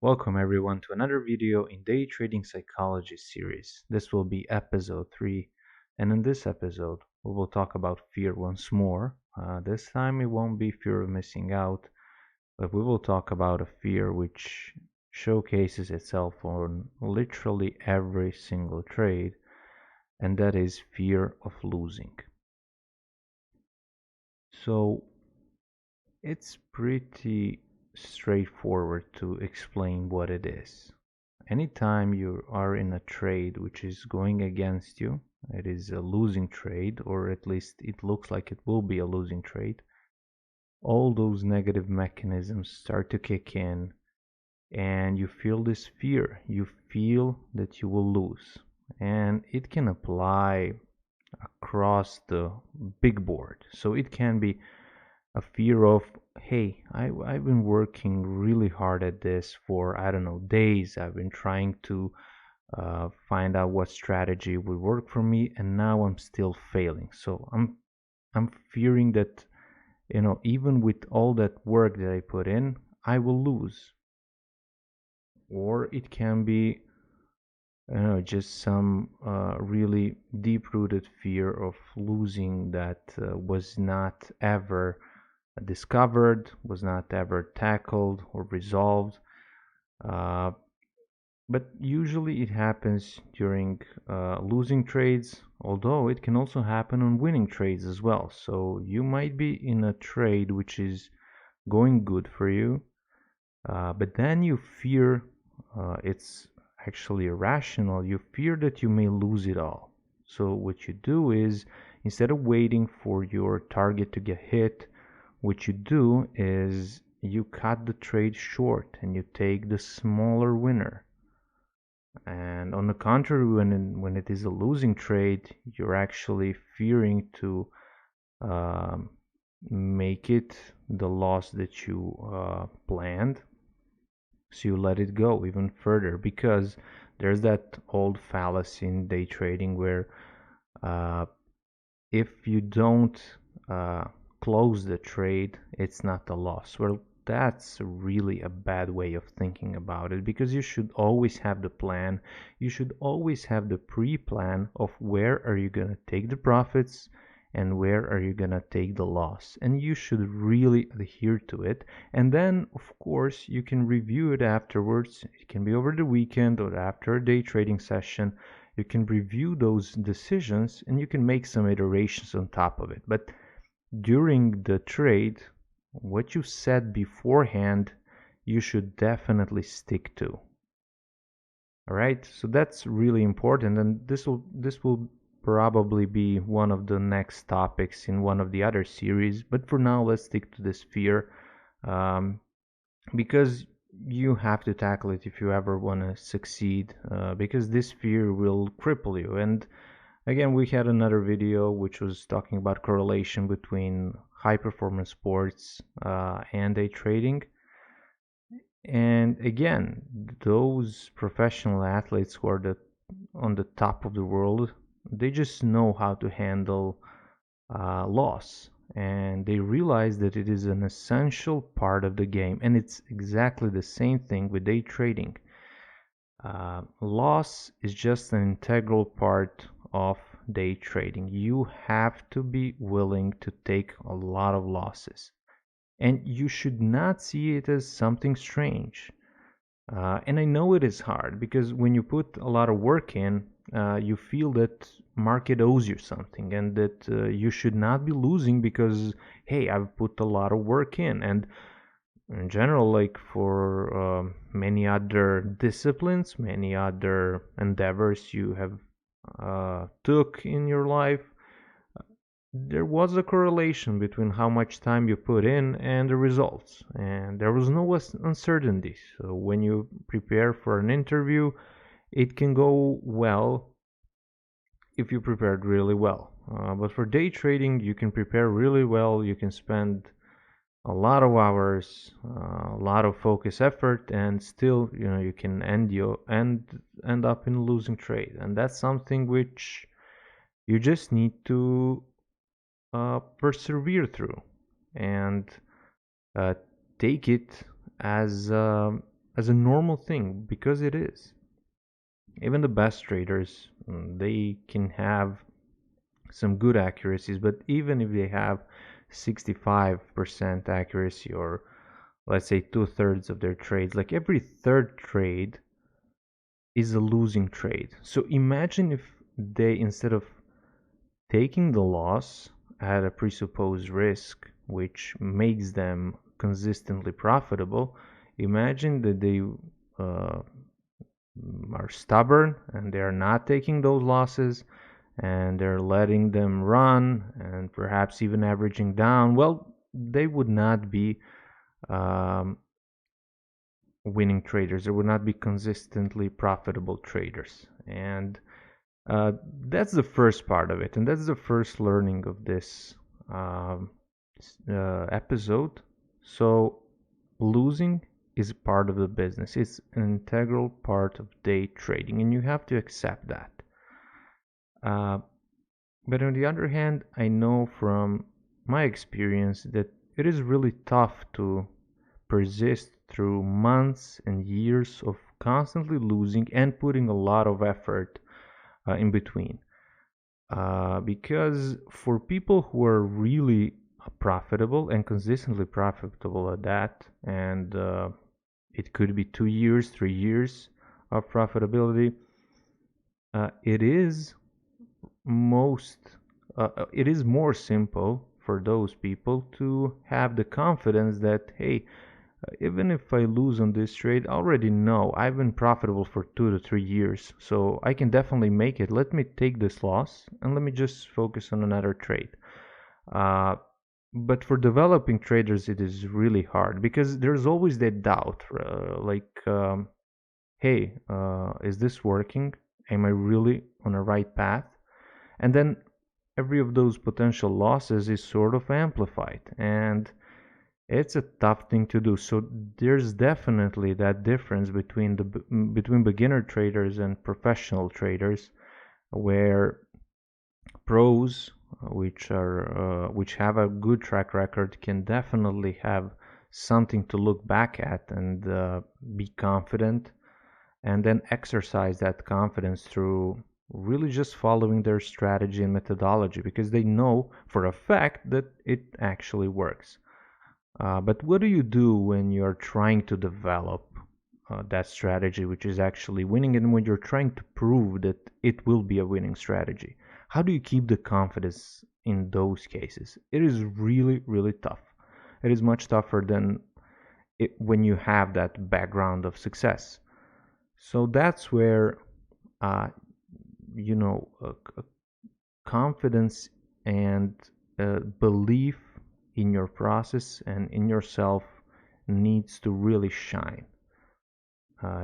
Welcome everyone to another video in Day Trading Psychology series. This will be episode 3, and in this episode we will talk about fear once more. This time it won't be fear of missing out, but we will talk about a fear which showcases itself on literally every single trade, and that is fear of losing. So it's pretty straightforward to explain what it is. Anytime you are in a trade which is going against you, it is a losing trade, or at least it looks like it will be a losing trade, all those negative mechanisms start to kick in, and you feel this fear. You feel that you will lose. And it can apply across the big board. So it can be a fear of, hey, I've been working really hard at this for, I don't know, days. I've been trying to find out what strategy would work for me, and now I'm still failing. So I'm fearing that, even with all that work that I put in, I will lose. Or it can be, just some really deep-rooted fear of losing that was not ever discovered, was not ever tackled or resolved. Uh, but usually it happens during losing trades, although it can also happen on winning trades as well. So you might be in a trade which is going good for you, but then you fear, it's actually irrational, you fear that you may lose it all. So what you do is, instead of waiting for your target to get hit, what you do is you cut the trade short and you take the smaller winner. And on the contrary, when it is a losing trade, you're actually fearing to um, make it the loss that you planned. So you let it go even further, because there's that old fallacy in day trading where uh, if you don't uh, close the trade, it's not a loss. Well, that's really a bad way of thinking about it, because you should always have the plan. You should always have the pre-plan of where are you going to take the profits and where are you going to take the loss. And you should really adhere to it. And then, of course, you can review it afterwards. It can be over the weekend or after a day trading session. You can review those decisions and you can make some iterations on top of it. But during the trade, what you said beforehand, you should definitely stick to. All right, so that's really important, and this will probably be one of the next topics in one of the other series. But for now, let's stick to this fear, um, because you have to tackle it if you ever want to succeed, because this fear will cripple you. And again, we had another video which was talking about correlation between high performance sports and day trading. And again, those professional athletes who are on the top of the world, they just know how to handle loss. And they realize that it is an essential part of the game. And it's exactly the same thing with day trading. Loss is just an integral part of day trading. You have to be willing to take a lot of losses. And you should not see it as something strange. And I know it is hard, because when you put a lot of work in, you feel that market owes you something, and that you should not be losing because, hey, I've put a lot of work in. And in general, like for many other disciplines, many other endeavors you have took in your life, there was a correlation between how much time you put in and the results, and there was no uncertainty. So when you prepare for an interview, it can go well if you prepared really well. But for day trading, you can prepare really well, you can spend a lot of hours, a lot of focus effort, and still, you can end up in a losing trade. And that's something which you just need to persevere through, and uh, take it as as a normal thing, because it is. Even the best traders, they can have some good accuracies, but even if they have 65% accuracy, or let's say two-thirds of their trades, like every third trade is a losing trade. So imagine if they, instead of taking the loss at a presupposed risk, which makes them consistently profitable, imagine that they uh, are stubborn and they're not taking those losses and they're letting them run and perhaps even averaging down. Well, they would not be um, winning traders. They would not be consistently profitable traders. And uh, that's the first part of it. And that's the first learning of this um, episode. So, losing is part of the business, it's an integral part of day trading, and you have to accept that. Uh, but on the other hand, I know from my experience that it is really tough to persist through months and years of constantly losing and putting a lot of effort in between. Because for people who are really profitable and consistently profitable at that, and it could be 2 years, 3 years of profitability, it is most it is more simple for those people to have the confidence that, hey, even if I lose on this trade, I already know I've been profitable for 2 to 3 years, so I can definitely make it. Let me take this loss and let me just focus on another trade. Uh, but for developing traders, it is really hard because there's always that doubt, hey, is this working? Am I really on a right path? And then every of those potential losses is sort of amplified, and it's a tough thing to do. So there's definitely that difference between beginner traders and professional traders, where pros, which have a good track record, can definitely have something to look back at and be confident, and then exercise that confidence through really just following their strategy and methodology because they know for a fact that it actually works. But what do you do when you're trying to develop that strategy, which is actually winning, and when you're trying to prove that it will be a winning strategy? How do you keep the confidence in those cases? It is really, really tough. It is much tougher than when you have that background of success. So that's where, uh, you know, confidence and belief in your process and in yourself needs to really shine.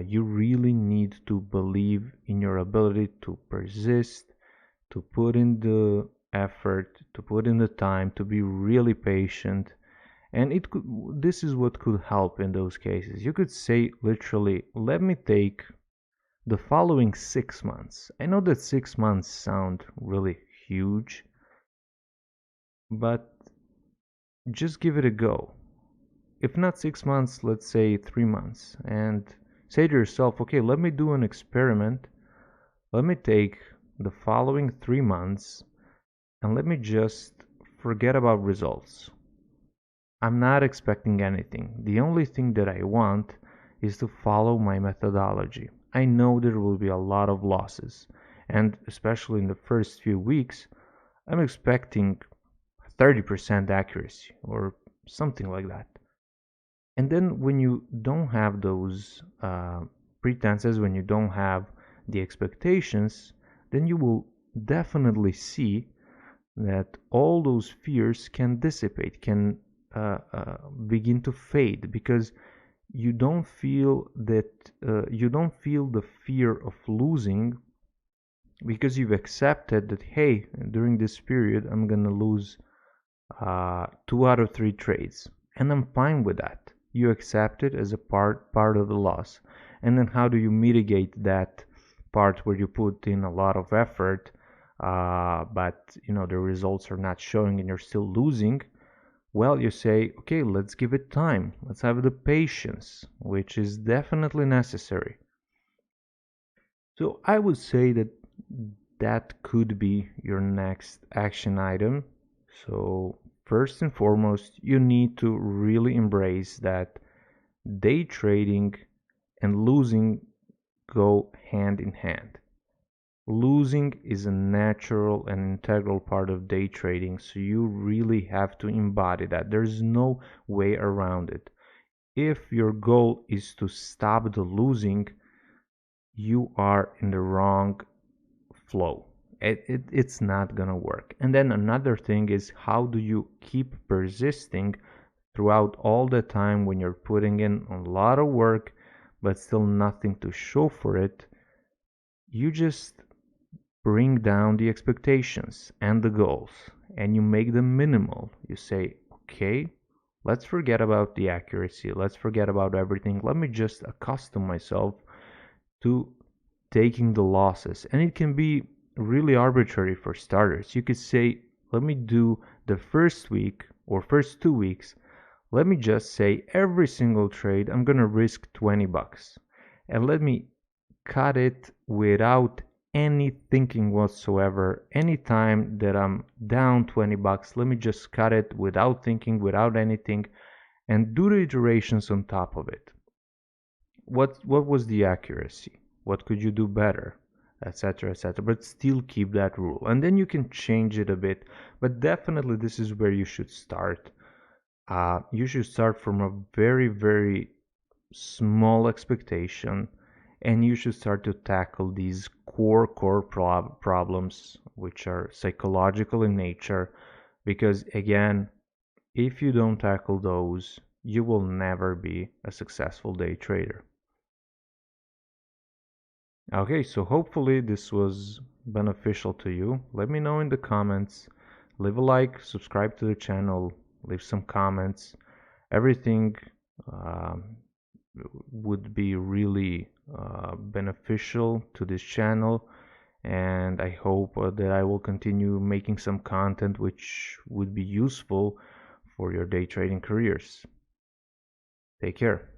You really need to believe in your ability to persist, to put in the effort, to put in the time, to be really patient. And this is what could help in those cases. You could say literally, let me take the following 6 months. I know that 6 months sound really huge, but just give it a go. If not 6 months, let's say 3 months, and say to yourself, okay, let me do an experiment. Let me take the following 3 months and let me just forget about results. I'm not expecting anything. The only thing that I want is to follow my methodology. I know there will be a lot of losses, and especially in the first few weeks, I'm expecting 30% accuracy or something like that. And then when you don't have those pretenses, when you don't have the expectations, then you will definitely see that all those fears can dissipate, can begin to fade, because you don't feel the fear of losing, because you've accepted that, hey, during this period I'm gonna lose 2 out of 3 trades, and I'm fine with that. You accept it as a part of the loss. And then how do you mitigate that part where you put in a lot of effort, but the results are not showing and you're still losing? Well, you say, okay, let's give it time. Let's have the patience, which is definitely necessary. So I would say that that could be your next action item. So first and foremost, you need to really embrace that day trading and losing go hand in hand. Losing is a natural and integral part of day trading, so you really have to embody that. There's no way around it. If your goal is to stop the losing, you are in the wrong flow. It's not gonna work. And then another thing is, how do you keep persisting throughout all the time when you're putting in a lot of work but still nothing to show for it? You just bring down the expectations and the goals and you make them minimal. You say, okay, let's forget about the accuracy, let's forget about everything, let me just accustom myself to taking the losses. And it can be really arbitrary for starters. You could say, let me do the first week or first 2 weeks, let me just say every single trade I'm gonna risk $20 and let me cut it without any thinking whatsoever. Anytime that I'm down $20, let me just cut it without thinking, without anything, and do the iterations on top of it. What was the accuracy? What could you do better? Etc. etc. But still keep that rule. And then you can change it a bit. But definitely this is where you should start. You should start from a very, very small expectation, and you should start to tackle these core problems which are psychological in nature, because again, if you don't tackle those, you will never be a successful day trader. Okay, so hopefully this was beneficial to you. Let me know in the comments. Leave a like, subscribe to the channel, leave some comments. Everything um, would be really beneficial to this channel, and I hope that I will continue making some content which would be useful for your day trading careers. Take care.